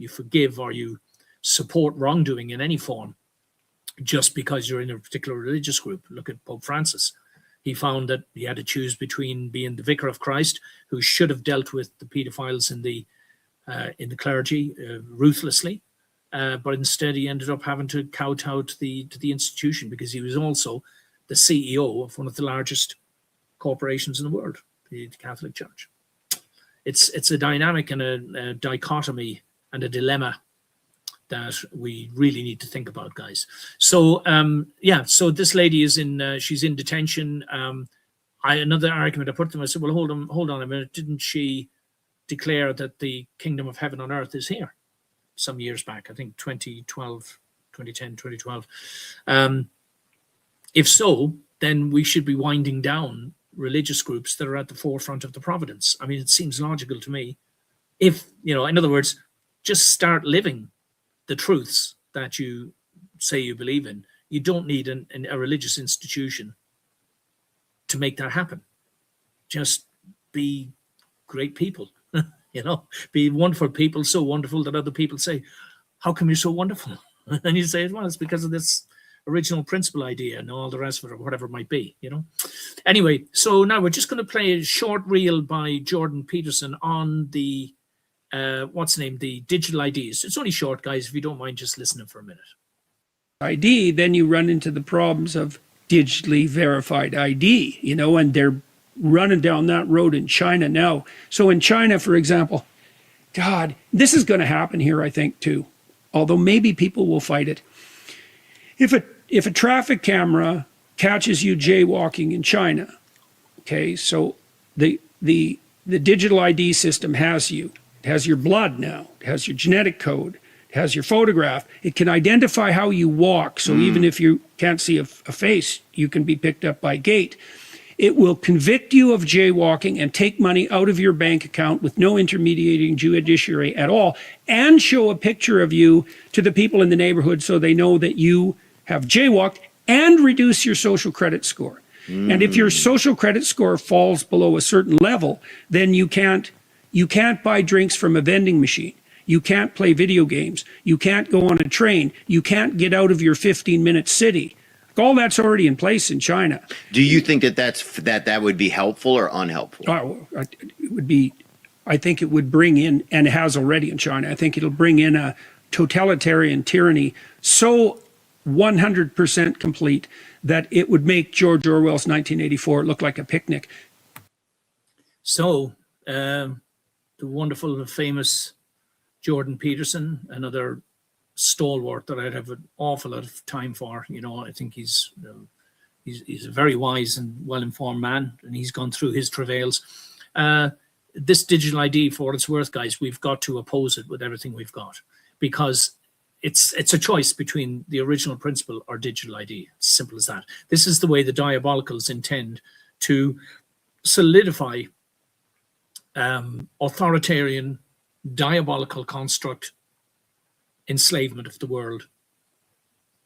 forgive or you support wrongdoing in any form just because you're in a particular religious group. Look at Pope Francis. He found that he had to choose between being the vicar of Christ, who should have dealt with the pedophiles in the clergy ruthlessly, but instead he ended up having to kowtow to the institution because he was also the CEO of one of the largest corporations in the world, the Catholic Church. It's a dynamic and a dichotomy and a dilemma that we really need to think about, guys. So so this lady is she's in detention. Another argument I put to them, I said, well, hold on a minute, didn't she declare that the kingdom of heaven on earth is here some years back? I think 2010, 2012. If so, then we should be winding down religious groups that are at the forefront of the providence. I mean, it seems logical to me. If, in other words, just start living the truths that you say you believe in. You don't need a religious institution to make that happen. Just be great people, be wonderful people, so wonderful that other people say, how come you're so wonderful? And you say, well, it's because of this original principle idea and all the rest of it, or whatever it might be, Anyway, so now we're just going to play a short reel by Jordan Peterson on the the digital IDs. It's only short, guys, if you don't mind just listening for a minute. ID, then you run into the problems of digitally verified ID, and they're running down that road in China now. So in China, for example, God, this is going to happen here, I think, too, although maybe people will fight it. If a traffic camera catches you jaywalking in China, okay, so the digital ID system has you. It has your blood now. It has your genetic code. It has your photograph. It can identify how you walk. So even if you can't see a face, you can be picked up by gait. It will convict you of jaywalking and take money out of your bank account with no intermediating judiciary at all, and show a picture of you to the people in the neighborhood so they know that you have jaywalked, and reduce your social credit score. And if your social credit score falls below a certain level, then you can't buy drinks from a vending machine. You can't play video games. You can't go on a train. You can't get out of your 15-minute city. All that's already in place in China. Do you think that would be helpful or unhelpful? It would be. I think it would bring in, and it has already in China, I think it'll bring in a totalitarian tyranny so 100% complete that it would make George Orwell's 1984 look like a picnic. So, the wonderful, famous Jordan Peterson, another stalwart that I'd have an awful lot of time for. I think he's a very wise and well-informed man, and he's gone through his travails. This digital ID, for what it's worth, guys, we've got to oppose it with everything we've got, because it's a choice between the original principle or digital ID. It's simple as that. This is the way the diabolicals intend to solidify authoritarian, diabolical construct enslavement of the world,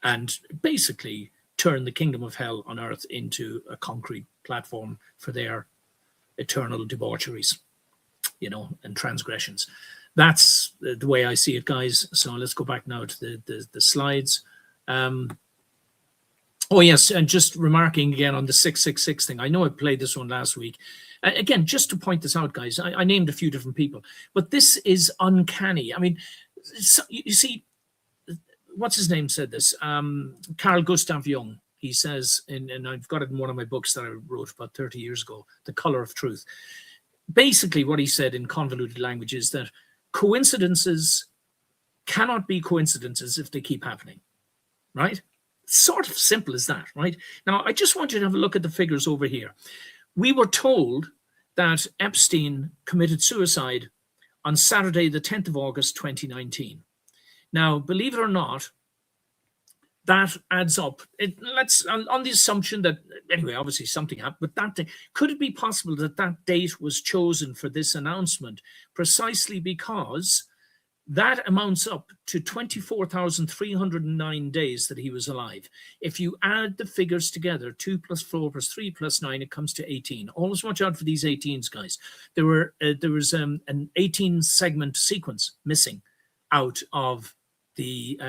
and basically turn the kingdom of hell on earth into a concrete platform for their eternal debaucheries, and transgressions. That's the way I see it, guys. So let's go back now to the slides. Oh, yes. And just remarking again on the 666 thing. I know I played this one last week. Again, just to point this out, guys, I named a few different people, but this is uncanny. I mean, you see, what's his name said this? Carl Gustav Jung. He says, and I've got it in one of my books that I wrote about 30 years ago, The Color of Truth. Basically, what he said in convoluted language is that coincidences cannot be coincidences if they keep happening, right? Sort of simple as that, right? Now, I just want you to have a look at the figures over here. We were told that Epstein committed suicide on Saturday, the 10th of August, 2019. Now, believe it or not, that adds up. Let's on the assumption that, anyway, obviously something happened, but that day, could it be possible that that date was chosen for this announcement precisely because that amounts up to 24,309 days that he was alive? If you add the figures together, 2 plus 4 plus 3 plus 9, it comes to 18. Always watch out for these 18s, guys. There was an 18-segment sequence missing out of the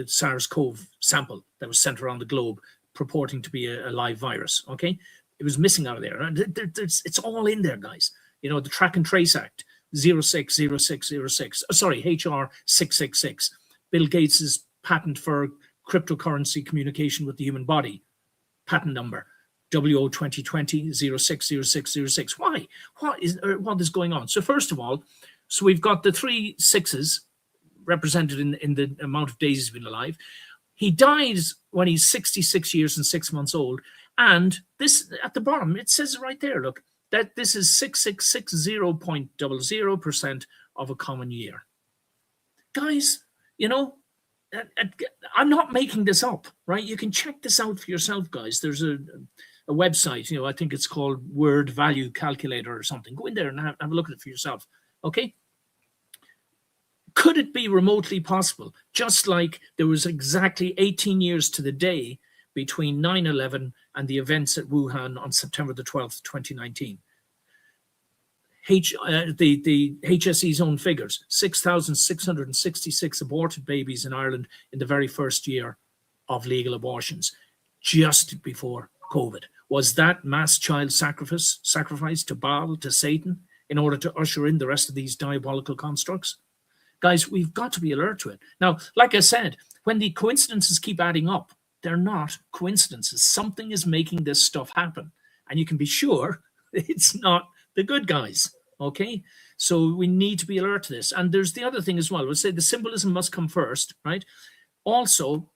SARS-CoV sample that was sent around the globe purporting to be a live virus, okay? It was missing out of there. It's all in there, guys. You know, the Track and Trace Act, 060606, HR 666, Bill Gates's patent for cryptocurrency communication with the human body, patent number, WO 2020 060606. Why? What is going on? So first of all, so we've got the 3 6s represented in the amount of days he's been alive. He dies when he's 66 years and 6 months old. And this, at the bottom, it says right there, look, that this is 6660.00% of a common year. Guys, you know, I'm not making this up, right? You can check this out for yourself, guys. There's a website, you know, I think it's called Word Value Calculator or something. Go in there and have a look at it for yourself, okay? Could it be remotely possible, just like there was exactly 18 years to the day between 9/11 and the events at Wuhan on September the 12th, 2019? The HSE's own figures, 6,666 aborted babies in Ireland in the very first year of legal abortions, just before COVID. Was that mass child sacrifice to Baal, to Satan, in order to usher in the rest of these diabolical constructs? Guys, we've got to be alert to it. Now, like I said, when the coincidences keep adding up, they're not coincidences. Something is making this stuff happen. And you can be sure it's not the good guys, okay? So we need to be alert to this. And there's the other thing as well. We'll say the symbolism must come first, right? Also,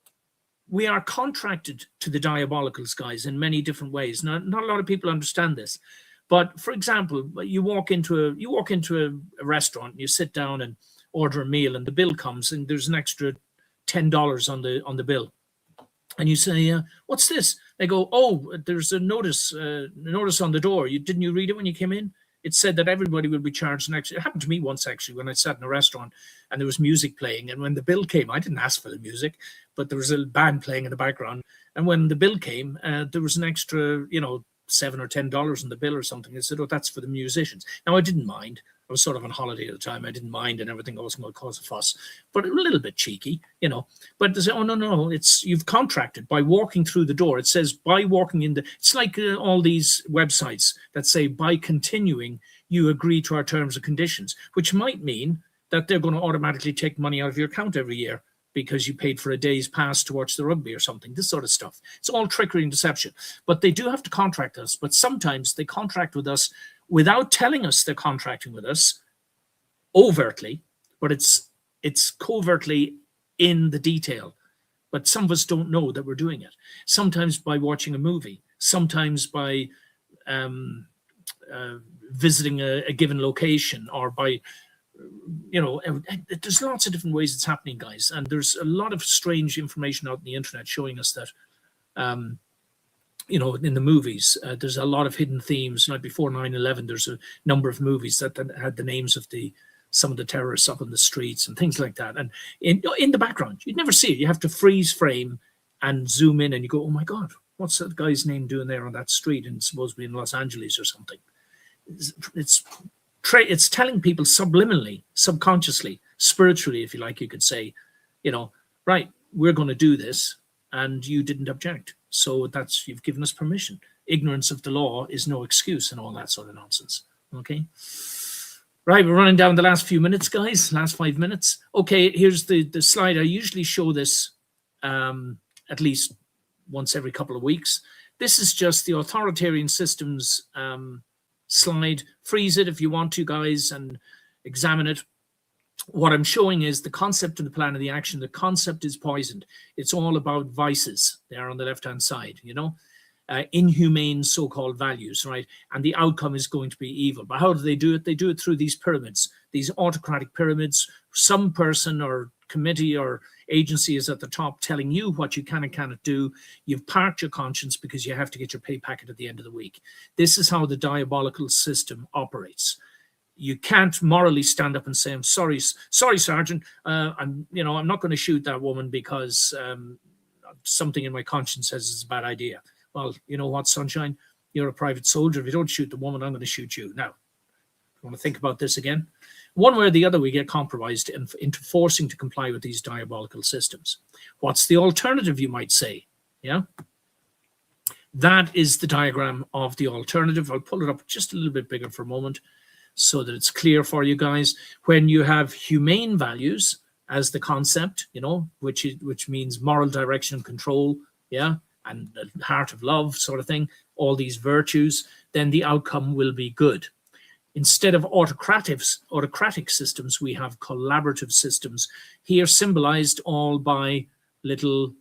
we are contracted to the diabolicals, guys, in many different ways. Now, not a lot of people understand this. But for example, you walk into a restaurant and you sit down and order a meal, and the bill comes, and there's an extra $10 on the bill, and you say, "What's this?" They go, "Oh, there's a notice on the door. Didn't you read it when you came in? It said that everybody will be charged an extra." It happened to me once actually when I sat in a restaurant and there was music playing, and when the bill came, I didn't ask for the music, but there was a band playing in the background, and when the bill came, there was an extra, you know, $7 or $10 in the bill or something. They said, "Oh, that's for the musicians." Now I didn't mind. I was sort of on holiday at the time. I didn't mind and everything. I wasn't going to cause a fuss, but a little bit cheeky, you know. But they say, "Oh, no, it's you've contracted by walking through the door." It says by walking in the, it's like all these websites that say by continuing, you agree to our terms and conditions, which might mean that they're going to automatically take money out of your account every year because you paid for a day's pass to watch the rugby or something, this sort of stuff. It's all trickery and deception. But they do have to contract us. But sometimes they contract with us without telling us they're contracting with us overtly, but it's covertly in the detail. But some of us don't know that we're doing it. Sometimes by watching a movie, sometimes by visiting a given location, or by, you know, there's lots of different ways it's happening, guys. And there's a lot of strange information out on the internet showing us that, you know, in the movies, there's a lot of hidden themes. Like before 9/11, there's a number of movies that had the names of some of the terrorists up on the streets and things like that. And in the background, you'd never see it. You have to freeze frame and zoom in, and you go, "Oh my God, what's that guy's name doing there on that street? And supposedly in Los Angeles or something." It's telling people subliminally, subconsciously, spiritually, if you like, you could say, you know, right, we're going to do this, and you didn't object. So that's, you've given us permission. Ignorance of the law is no excuse and all that sort of nonsense. Okay. Right, we're running down the last few minutes, guys. Last 5 minutes. Okay, here's the slide. I usually show this at least once every couple of weeks. This is just the authoritarian systems slide. Freeze it if you want to, guys, and examine it. What I'm showing is the concept and the plan of the action. The concept is poisoned. It's all about vices there on the left-hand side, you know, inhumane so-called values, right? And the outcome is going to be evil. But how do they do it? They do it through these pyramids, these autocratic pyramids. Some person or committee or agency is at the top telling you what you can and cannot do. You've parked your conscience because you have to get your pay packet at the end of the week. This is how the diabolical system operates. You can't morally stand up and say, "I'm sorry, Sergeant. I'm not going to shoot that woman because something in my conscience says it's a bad idea." Well, you know what, Sunshine? You're a private soldier. If you don't shoot the woman, I'm going to shoot you. Now, you want to think about this again? One way or the other, we get compromised into forcing to comply with these diabolical systems. What's the alternative, you might say? Yeah. That is the diagram of the alternative. I'll pull it up just a little bit bigger for a moment so that it's clear for you guys. When you have humane values as the concept, you know, which means moral direction and control, yeah, and the heart of love sort of thing, all these virtues, then the outcome will be good. Instead of autocratic systems, we have collaborative systems, here symbolized all by little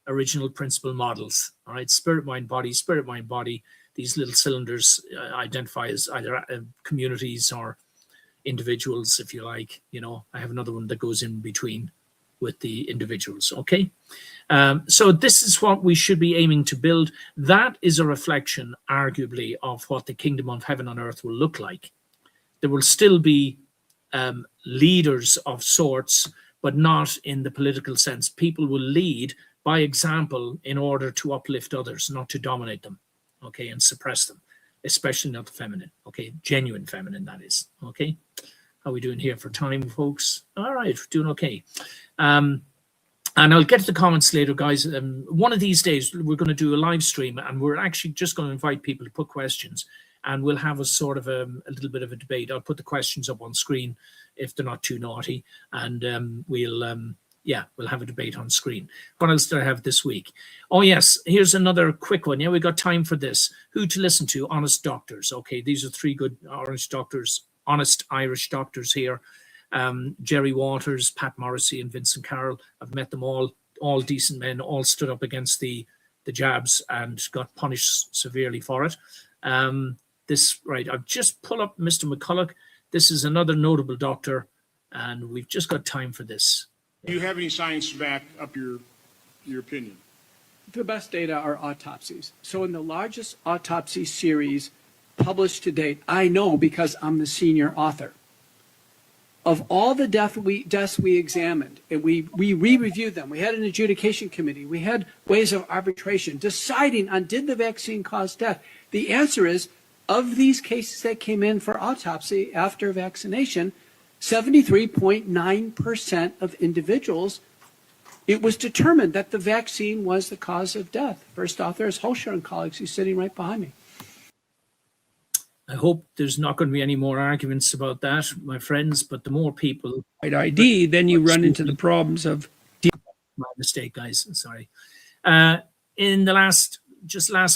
original principle models. All right, spirit, mind, body. These little cylinders identify as either communities or individuals, if you like. You know, I have another one that goes in between with the individuals. Okay. So this is what we should be aiming to build. That is a reflection, arguably, of what the kingdom of heaven on earth will look like. There will still be leaders of sorts, but not in the political sense. People will lead by example in order to uplift others, not to dominate them, okay, and suppress them, especially not the feminine, okay, genuine feminine, that is, okay. How are we doing here for time, folks? All right, doing okay. And I'll get to the comments later, guys. One of these days, we're going to do a live stream, and we're actually just going to invite people to put questions, and we'll have a sort of a little bit of a debate. I'll put the questions up on screen if they're not too naughty, and we'll have a debate on screen. What else did I have this week? Oh, yes, here's another quick one. Yeah, we got time for this. Who to listen to? Honest doctors. Okay, these are three good honest Irish doctors here. Jerry Waters, Pat Morrissey, and Vincent Carroll. I've met them all decent men, all stood up against the jabs and got punished severely for it. I've just pulled up Mr. McCulloch. This is another notable doctor, and we've just got time for this. Do you have any science to back up your opinion? The best data are autopsies. So in the largest autopsy series published to date, I know because I'm the senior author, of all the deaths we examined, and we re-reviewed them. We had an adjudication committee. We had ways of arbitration deciding on did the vaccine cause death. The answer is, of these cases that came in for autopsy after vaccination, 73.9% of individuals, it was determined that the vaccine was the cause of death. First author is Holscher and colleagues, who's sitting right behind me. I hope there's not going to be any more arguments about that, my friends, but the more people... ID, then you run into the problems of... My mistake, guys, sorry. In the last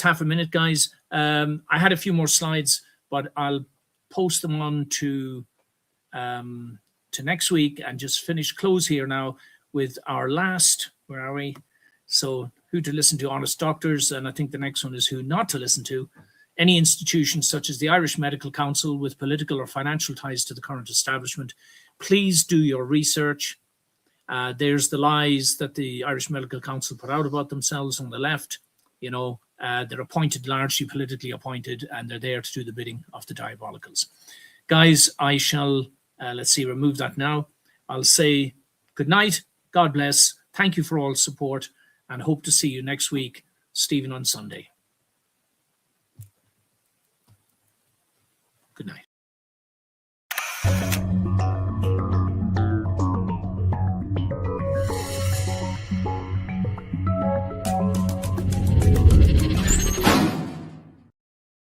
half a minute, guys, I had a few more slides, but I'll post them on to next week and just close here now with our last, where are we? So who to listen to, honest doctors, and I think the next one is who not to listen to. Any institution such as the Irish Medical Council with political or financial ties to the current establishment, please do your research. There's the lies that the Irish Medical Council put out about themselves on the left. You know, they're appointed, largely politically appointed, and they're there to do the bidding of the diabolicals. Guys, I shall, remove that now. I'll say good night, God bless, thank you for all support, and hope to see you next week, Stephen, on Sunday. Good night.